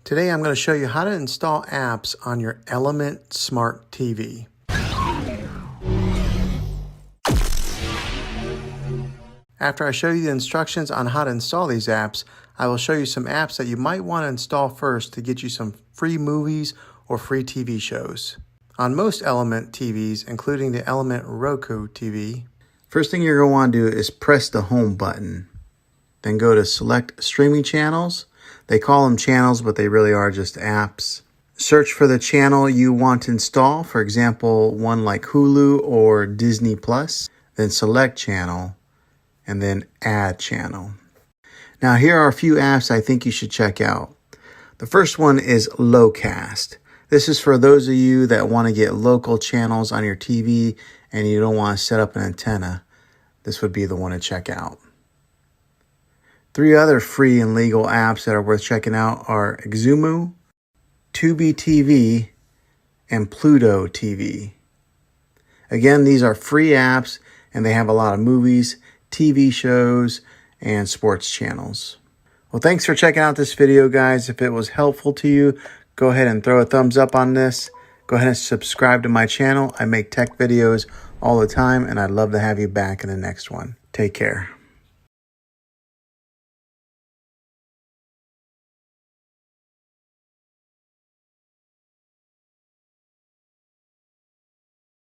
Today I'm going to show you how to install apps on your Element Smart TV. After I show you the instructions on how to install these apps, I will show you some apps that you might want to install first to get you some free movies or free TV shows. On most Element TVs, including the Element Roku TV, first thing you're going to want to do is press the home button. Then go to select streaming channels. They call them channels, but they really are just apps. Search for the channel you want to install, for example, one like Hulu or Disney Plus. Then select channel and then add channel. Now here are a few apps I think you should check out. The first one is LowCast. This is for those of you that want to get local channels on your TV and you don't want to set up an antenna. This would be the one to check out. 3 other free and legal apps that are worth checking out are Xumo, Tubi TV, and Pluto TV. Again, these are free apps and they have a lot of movies, TV shows, and sports channels. Well, thanks for checking out this video, guys. If it was helpful to you, go ahead and throw a thumbs up on this. Go ahead and subscribe to my channel. I make tech videos all the time, and I'd love to have you back in the next one. Take care.